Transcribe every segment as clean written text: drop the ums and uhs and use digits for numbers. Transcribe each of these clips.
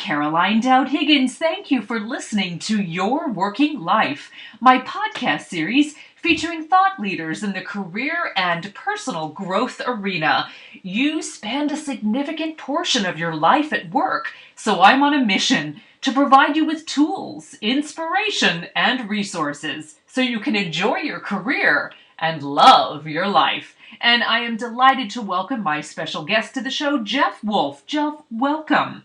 Caroline Dowd-Higgins. Thank you for listening to Your Working Life, my podcast series featuring thought leaders in the career and personal growth arena. You spend a significant portion of your life at work, so I'm on a mission to provide you with tools, inspiration, and resources so you can enjoy your career and love your life. And I am delighted to welcome my special guest to the show, Jeff Wolf. Jeff, welcome.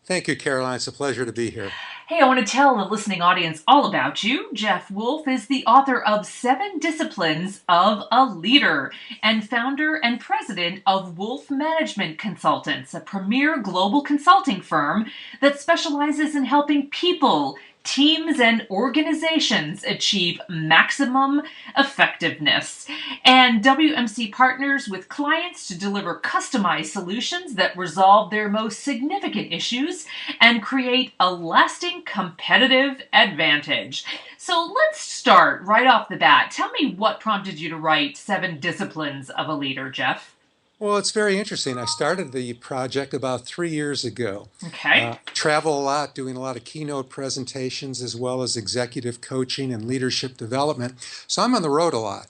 Thank you, Caroline. It's a pleasure to be here. Hey, I want to tell the listening audience all about you. Jeff Wolf is the author of 7 Disciplines of a Leader and founder and president of Wolf Management Consultants, a premier global consulting firm that specializes in helping people, teams, and organizations achieve maximum effectiveness. And WMC partners with clients to deliver customized solutions that resolve their most significant issues and create a lasting competitive advantage. So let's start right off the bat. Tell me what prompted you to write 7 Disciplines of a Leader, Jeff. Well, it's very interesting. I started the project about 3 years ago. Okay. Travel a lot, doing a lot of keynote presentations, as well as executive coaching and leadership development. So I'm on the road a lot.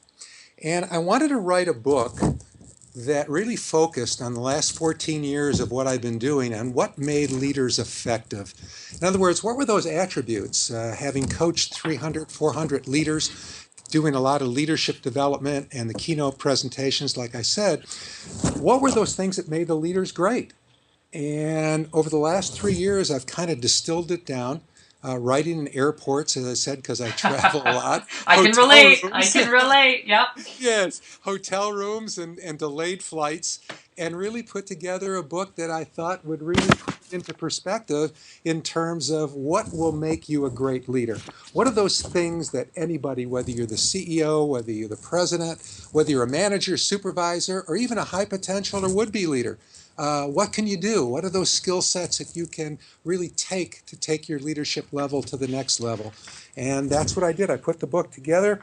And I wanted to write a book that really focused on the last 14 years of what I've been doing and what made leaders effective. In other words, what were those attributes? Having coached 300, 400 leaders, doing a lot of leadership development and the keynote presentations, like I said, what were those things that made the leaders great? And over the last 3 years, I've kind of distilled it down, writing in airports, as I said, because I travel a lot. I can relate. I can relate. Yep. Yes, hotel rooms and delayed flights, and really put together a book that I thought would really put into perspective in terms of what will make you a great leader. What are those things that anybody, whether you're the CEO, whether you're the president, whether you're a manager, supervisor, or even a high potential or would-be leader, what can you do? What are those skill sets that you can really take to take your leadership level to the next level? And that's what I did. I put the book together,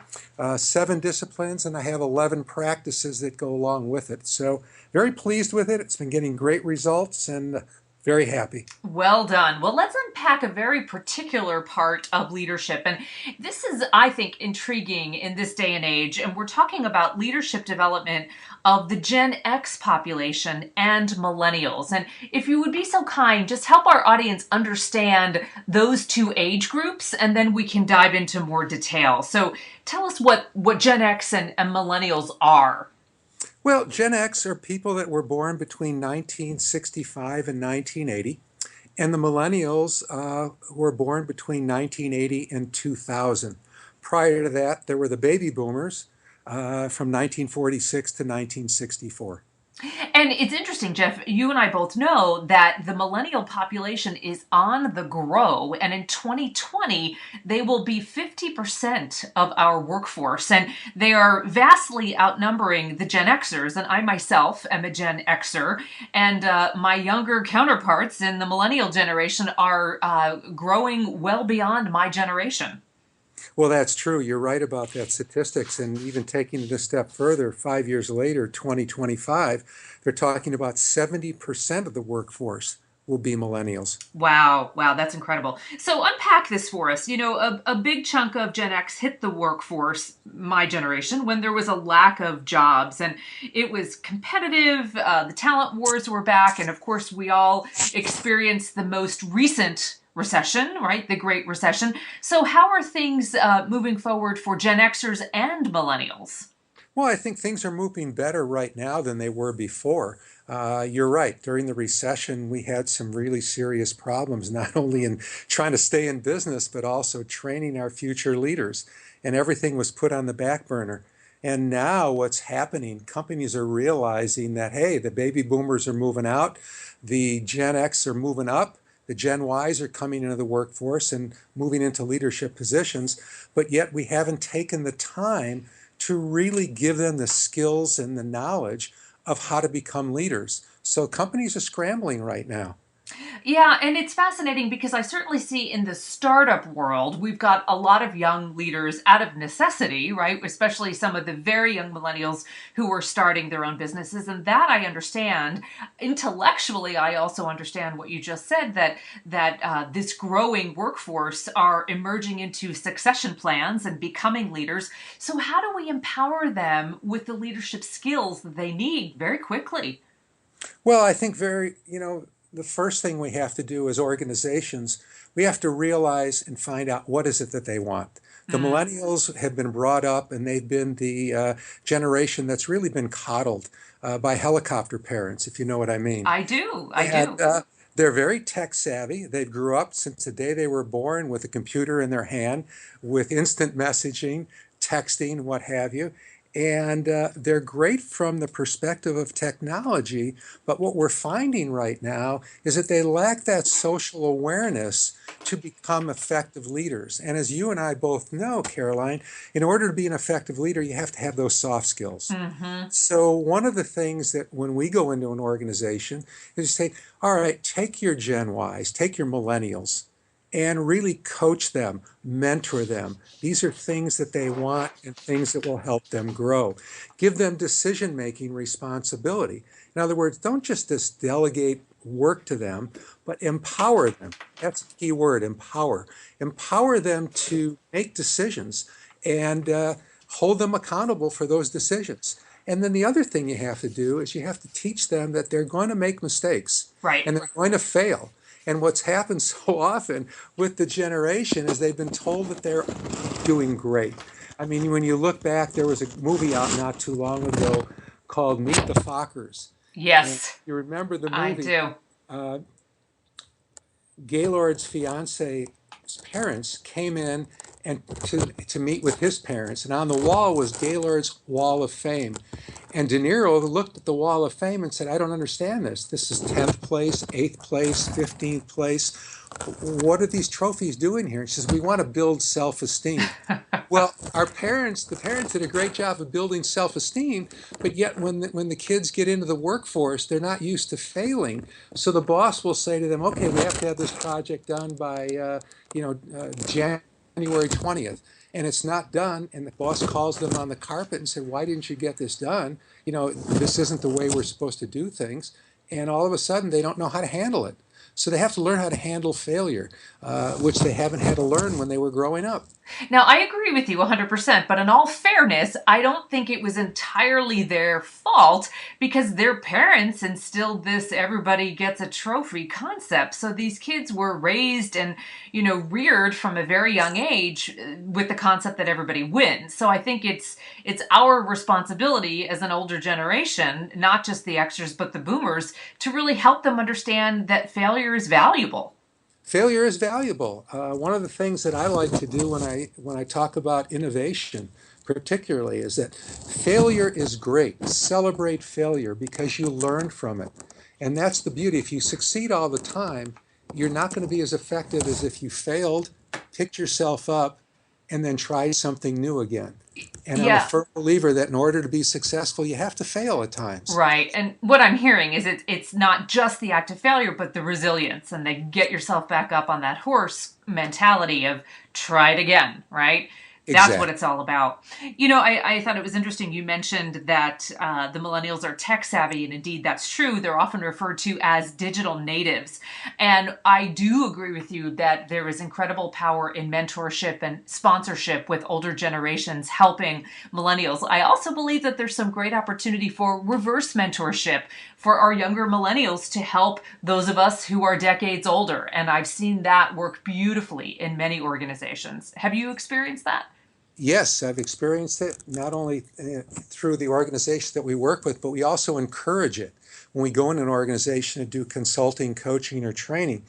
7 disciplines, and I have 11 practices that go along with it. So very pleased with it. It's been getting great results and very happy. Well done. Well, let's unpack a very particular part of leadership. And this is, I think, intriguing in this day and age. And we're talking about leadership development of the Gen X population and millennials. And if you would be so kind, just help our audience understand those 2 age groups, and then we can dive into more detail. So tell us what Gen X and millennials are. Well, Gen X are people that were born between 1965 and 1980, and the millennials were born between 1980 and 2000. Prior to that, there were the baby boomers from 1946 to 1964. And it's interesting, Jeff, you and I both know that the millennial population is on the grow, and in 2020, they will be 50% of our workforce, and they are vastly outnumbering the Gen Xers, and I myself am a Gen Xer, and my younger counterparts in the millennial generation are growing well beyond my generation. Well, that's true. You're right about that statistics. And even taking it a step further, 5 years later, 2025, they're talking about 70% of the workforce will be millennials. Wow, that's incredible. So unpack this for us. You know, a big chunk of Gen X hit the workforce, my generation, when there was a lack of jobs, and it was competitive. The talent wars were back, and of course, we all experienced the most recent recession, right? The Great Recession. So how are things moving forward for Gen Xers and millennials? Well, I think things are moving better right now than they were before. You're right. During the recession, we had some really serious problems, not only in trying to stay in business, but also training our future leaders. And everything was put on the back burner. And now what's happening, companies are realizing that, hey, the baby boomers are moving out, the Gen X are moving up, the Gen Ys are coming into the workforce and moving into leadership positions, but yet we haven't taken the time to really give them the skills and the knowledge of how to become leaders. So companies are scrambling right now. Yeah, and it's fascinating because I certainly see in the startup world, we've got a lot of young leaders out of necessity, right? Especially some of the very young millennials who are starting their own businesses. And that I understand. Intellectually, I also understand what you just said, that this growing workforce are emerging into succession plans and becoming leaders. So how do we empower them with the leadership skills that they need very quickly? Well, I think the first thing we have to do as organizations, we have to realize and find out what is it that they want. The Mm, millennials have been brought up and they've been the generation that's really been coddled by helicopter parents, if you know what I mean. I do. I And do. they're very tech savvy. They grew up since the day they were born with a computer in their hand, with instant messaging, texting, what have you. And they're great from the perspective of technology. But what we're finding right now is that they lack that social awareness to become effective leaders. And as you and I both know, Caroline, in order to be an effective leader, you have to have those soft skills. Hmm. So one of the things that when we go into an organization is say, all right, take your Gen Ys, take your millennials, and really coach them, mentor them. These are things that they want and things that will help them grow. Give them decision-making responsibility. In other words, don't just delegate work to them, but empower them. That's the key word, empower. Empower them to make decisions and hold them accountable for those decisions. And then the other thing you have to do is you have to teach them that they're going to make mistakes Right. and they're going to fail. And what's happened so often with the generation is they've been told that they're doing great. I mean, when you look back, there was a movie out not too long ago called Meet the Fockers. And Yes, you remember the I movie, do. uh, Gaylord's fiance's parents came in and to meet with his parents, and on the wall was Gaylord's Wall of Fame. And De Niro looked at the Wall of Fame and said, I don't understand this. This is 10th place, 8th place, 15th place. What are these trophies doing here? And she says, we want to build self-esteem. Well, the parents did a great job of building self-esteem, but yet when the kids get into the workforce, they're not used to failing. So the boss will say to them, "Okay, we have to have this project done by January 20th." And it's not done, and the boss calls them on the carpet and said, "Why didn't you get this done? This isn't the way we're supposed to do things." And all of a sudden, they don't know how to handle it. So they have to learn how to handle failure, which they haven't had to learn when they were growing up. Now, I agree with you 100%, but in all fairness, I don't think it was entirely their fault because their parents instilled this everybody gets a trophy concept. So these kids were raised and, reared from a very young age with the concept that everybody wins. So I think it's our responsibility as an older generation, not just the Xers but the boomers, to really help them understand that failure is valuable. Failure is valuable. One of the things that I like to do when I talk about innovation, particularly, is that failure is great. Celebrate failure because you learn from it, and that's the beauty. If you succeed all the time, you're not going to be as effective as if you failed, picked yourself up, and then tried something new again. And I'm a Yeah. firm believer that in order to be successful, you have to fail at times. Right. And what I'm hearing is it's not just the act of failure, but the resilience and the get yourself back up on that horse mentality of try it again, right? That's what Exactly. it's all about. I thought it was interesting. You mentioned that the millennials are tech savvy, and indeed that's true. They're often referred to as digital natives. And I do agree with you that there is incredible power in mentorship and sponsorship with older generations helping millennials. I also believe that there's some great opportunity for reverse mentorship for our younger millennials to help those of us who are decades older. And I've seen that work beautifully in many organizations. Have you experienced that? Yes, I've experienced it not only through the organizations that we work with, but we also encourage it. When we go in an organization to do consulting, coaching, or training,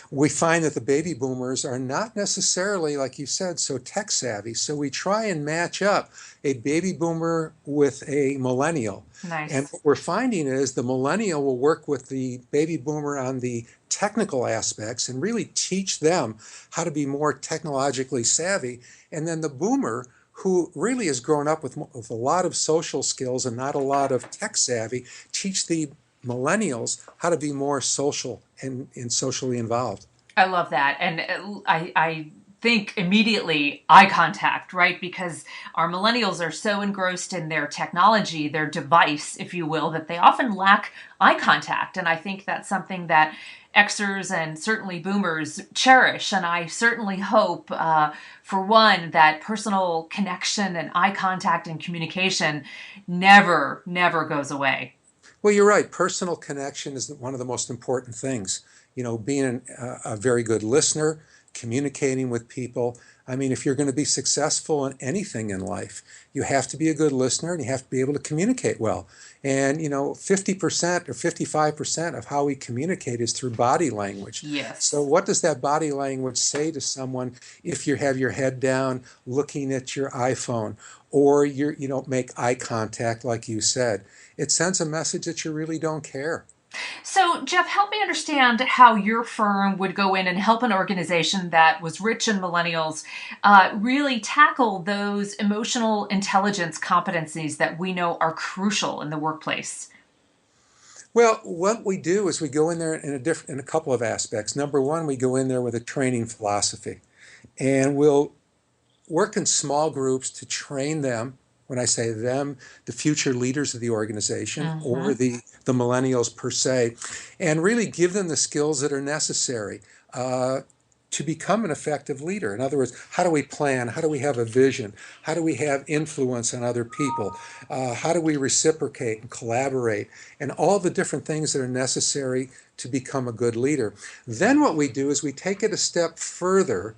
we find that the baby boomers are not necessarily, like you said, so tech savvy. So we try and match up a baby boomer with a millennial. And Nice. what we're finding is the millennial will work with the baby boomer on the technical aspects and really teach them how to be more technologically savvy. And then the boomer, who really has grown up with a lot of social skills and not a lot of tech savvy, teach the millennials how to be more social and socially involved. I love that. And I think immediately eye contact, right? Because our millennials are so engrossed in their technology, their device, if you will, that they often lack eye contact. And I think that's something that Xers and certainly boomers cherish. And I certainly hope, for one, that personal connection and eye contact and communication never goes away. Well, you're right. Personal connection is one of the most important things. Being a very good listener, communicating with people. I mean, if you're going to be successful in anything in life, you have to be a good listener and you have to be able to communicate well. And, 50% or 55% of how we communicate is through body language. So, Yes. what does that body language say to someone if you have your head down looking at your iPhone or you don't make eye contact, like you said? It sends a message that you really don't care. So, Jeff, help me understand how your firm would go in and help an organization that was rich in millennials really tackle those emotional intelligence competencies that we know are crucial in the workplace. Well, what we do is we go in there in a couple of aspects. Number one, we go in there with a training philosophy, and we'll work in small groups to train them. When I say them, the future leaders of the organization or Hmm. the millennials per se, and really give them the skills that are necessary to become an effective leader. In other words, how do we plan? How do we have a vision? How do we have influence on other people? How do we reciprocate and collaborate? And all the different things that are necessary to become a good leader. Then what we do is we take it a step further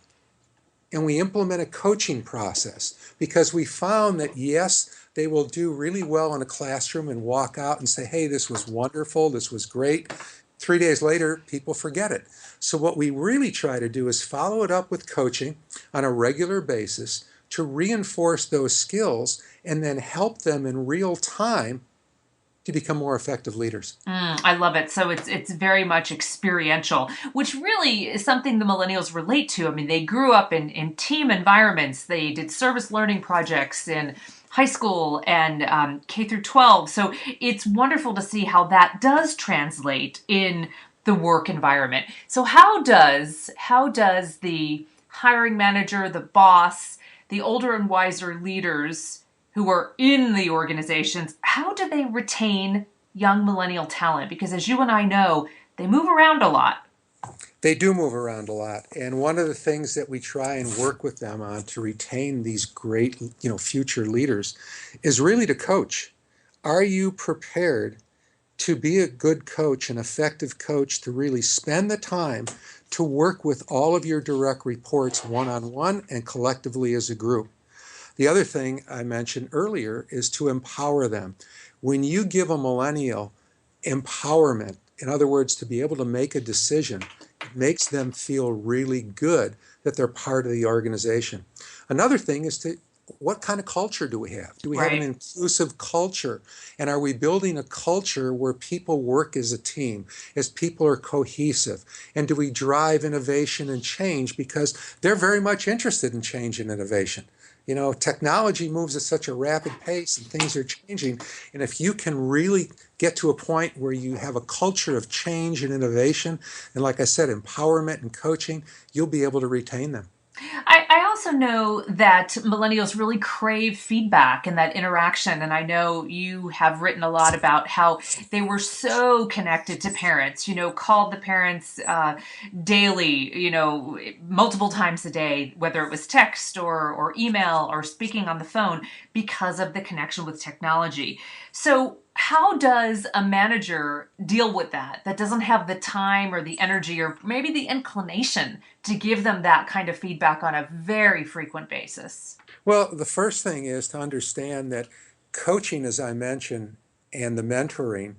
and we implement a coaching process because we found that yes, they will do really well in a classroom and walk out and say, hey, this was wonderful, this was great. 3 days later, people forget it. So, what we really try to do is follow it up with coaching on a regular basis to reinforce those skills and then help them in real time to become more effective leaders. I love it. So it's very much experiential, which really is something the millennials relate to. I mean, they grew up in team environments. They did service learning projects in high school and K through 12. So it's wonderful to see how that does translate in the work environment. So how does the hiring manager, the boss, the older and wiser leaders who are in the organizations, how do they retain young millennial talent? Because as you and I know, they move around a lot. They do move around a lot, and one of the things that we try and work with them on to retain these great, future leaders is really to coach. Are you prepared to be a good coach, an effective coach, to really spend the time to work with all of your direct reports one-on-one and collectively as a group? The other thing I mentioned earlier is to empower them. When you give a millennial empowerment, in other words, to be able to make a decision, it makes them feel really good that they're part of the organization. Another thing is what kind of culture do we have? Do we have an Right. inclusive culture? And are we building a culture where people work as a team, as people are cohesive? And do we drive innovation and change? Because they're very much interested in change and innovation. Technology moves at such a rapid pace and things are changing. And if you can really get to a point where you have a culture of change and innovation, and like I said, empowerment and coaching, you'll be able to retain them. I also know that millennials really crave feedback and that interaction. And I know you have written a lot about how they were so connected to parents, called the parents daily, multiple times a day, whether it was text or email or speaking on the phone because of the connection with technology. So, how does a manager deal with that doesn't have the time or the energy or maybe the inclination to give them that kind of feedback on a very frequent basis? Well, the first thing is to understand that coaching, as I mentioned, and the mentoring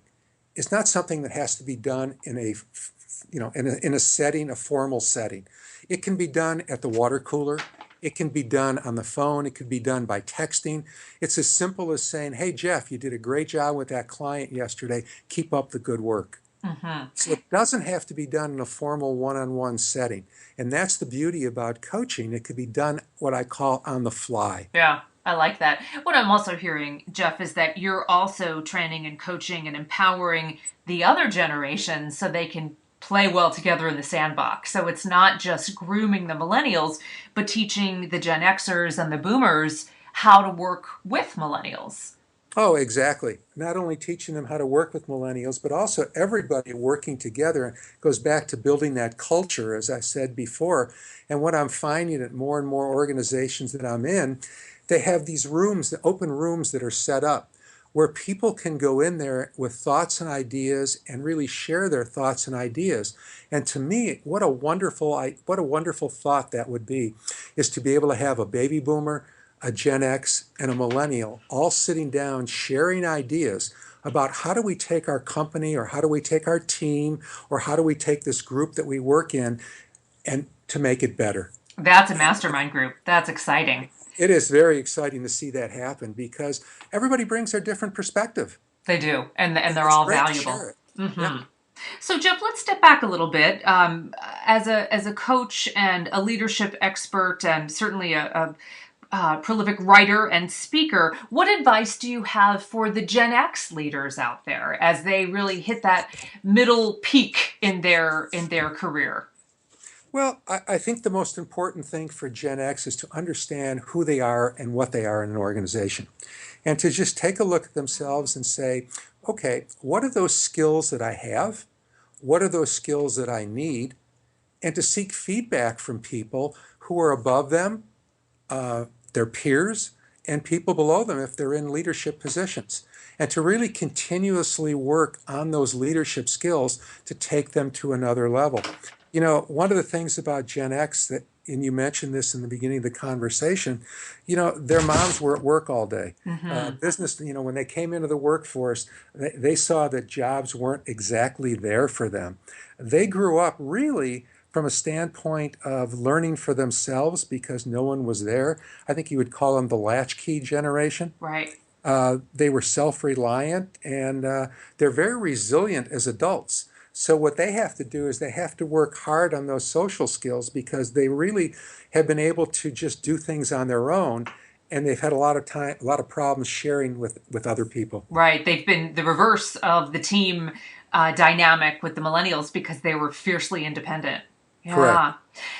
is not something that has to be done in a setting, a formal setting. It can be done at the water cooler. It can be done on the phone. It could be done by texting. It's as simple as saying, hey, Jeff, you did a great job with that client yesterday. Keep up the good work. Hmm. So it doesn't have to be done in a formal one-on-one setting. And that's the beauty about coaching. It could be done what I call on the fly. Yeah. I like that. What I'm also hearing, Jeff, is that you're also training and coaching and empowering the other generations so they can play well together in the sandbox. So it's not just grooming the millennials, but teaching the Gen Xers and the boomers how to work with millennials. Oh, exactly. Not only teaching them how to work with millennials, but also everybody working together. It goes back to building that culture, as I said before. And what I'm finding at more and more organizations that I'm in, they have these rooms, the open rooms that are set up where people can go in there with thoughts and ideas and really share their thoughts and ideas. And to me, what a wonderful thought that would be, is to be able to have a baby boomer, a Gen X, and a millennial all sitting down sharing ideas about how do we take our company, or how do we take our team, or how do we take this group that we work in and to make it better. That's a mastermind group. That's exciting. It is very exciting to see that happen because everybody brings their different perspective, They do, and and they're it's all great to valuable. share it. Yeah. So, Jeff, let's step back a little bit. As a coach and a leadership expert, and certainly a prolific writer and speaker, what advice do you have for the Gen X leaders out there as they really hit that middle peak in their career? Well, I think the most important thing for Gen X is to understand who they are and what they are in an organization. And to just take a look at themselves and say, okay, what are those skills that I have? What are those skills that I need? And to seek feedback from people who are above them, their peers, and people below them if they're in leadership positions. And to really continuously work on those leadership skills to take them to another level. You know, one of the things about Gen X that, and you mentioned this in the beginning of the conversation, you know, their moms were at work all day. Business, you know, when they came into the workforce, they saw that jobs weren't exactly there for them. They grew up really from a standpoint of learning for themselves because no one was there. I think you would call them the latchkey generation. Right. They were self-reliant, and they're very resilient as adults. So what they have to do is they have to work hard on those social skills because they really have been able to just do things on their own, and they've had a lot of time, a lot of problems sharing with other people. Right. They've been the reverse of the team dynamic with the millennials because they were fiercely independent. Correct. Yeah.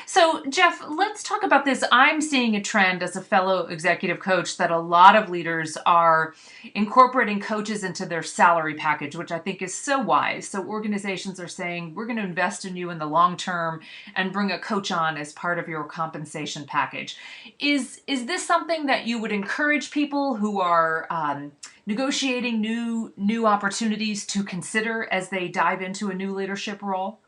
So, Jeff, let's talk about this. I'm seeing a trend as a fellow executive coach that a lot of leaders are incorporating coaches into their salary package, which I think is so wise. So, organizations are saying, we're going to invest in you in the long term and bring a coach on as part of your compensation package. Is this something that you would encourage people who are negotiating new opportunities to consider as they dive into a new leadership role?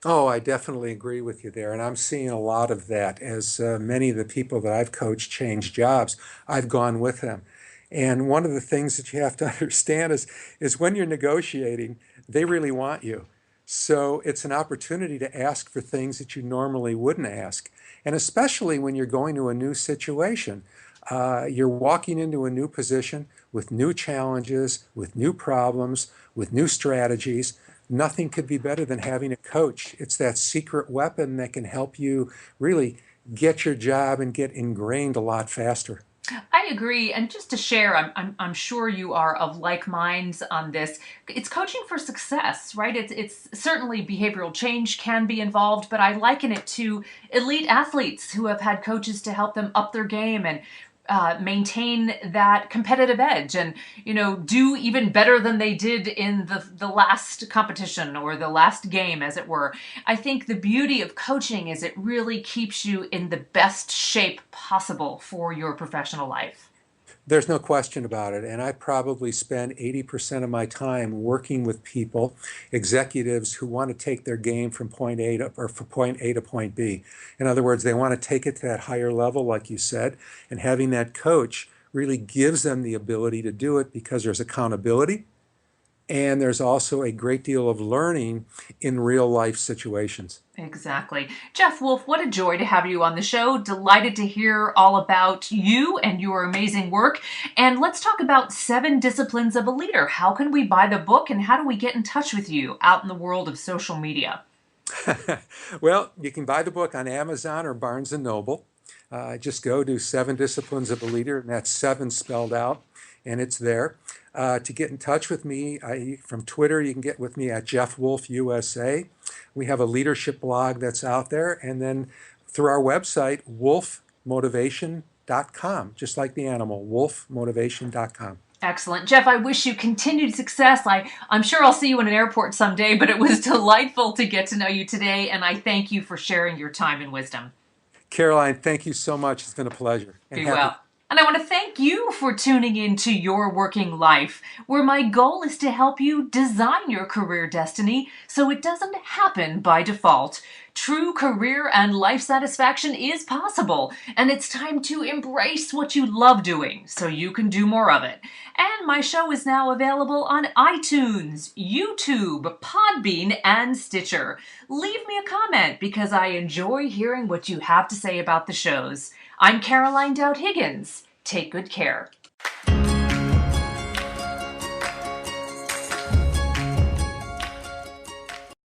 Oh, I definitely agree with you there. And I'm seeing a lot of that as many of the people that I've coached change jobs. I've gone with them. And one of the things that you have to understand is when you're negotiating, they really want you. So it's an opportunity to ask for things that you normally wouldn't ask. And especially when you're going to a new situation, you're walking into a new position with new challenges, with new problems, with new strategies. Nothing could be better than having a coach. It's that secret weapon that can help you really get your job and get ingrained a lot faster. I agree. And just to share, I'm sure you are of like minds on this. It's coaching for success, right? It's certainly behavioral change can be involved, but I liken it to elite athletes who have had coaches to help them up their game and maintain that competitive edge and do even better than they did in the last competition or the last game, as it were. I think the beauty of coaching is it really keeps you in the best shape possible for your professional life. There's no question about it. And I probably spend 80% of my time working with people, executives who want to take their game from point A to, or from point A to point B. In other words, they want to take it to that higher level, like you said, and having that coach really gives them the ability to do it because there's accountability and there's also a great deal of learning in real life situations. Exactly. Jeff Wolf, what a joy to have you on the show. Delighted to hear all about you and your amazing work. And let's talk about 7 Disciplines of a Leader. How can we buy the book and how do we get in touch with you out in the world of social media? Well, you can buy the book on Amazon or Barnes and Noble. Just go to Seven Disciplines of a Leader, and that's seven spelled out, and it's there. To get in touch with me, from Twitter, you can get with me at Jeff Wolf USA. We have a leadership blog that's out there, and then through our website, wolfmotivation.com, just like the animal, wolfmotivation.com. Excellent. Jeff, I wish you continued success. I'm sure I'll see you in an airport someday, but it was delightful to get to know you today, and I thank you for sharing your time and wisdom. Caroline, thank you so much. It's been a pleasure. Be well. And I want to thank you for tuning into Your Working Life, where my goal is to help you design your career destiny so it doesn't happen by default. True career and life satisfaction is possible, and it's time to embrace what you love doing so you can do more of it. And my show is now available on iTunes, YouTube, Podbean, and Stitcher. Leave me a comment because I enjoy hearing what you have to say about the shows. I'm Caroline Dowd-Higgins. Take good care.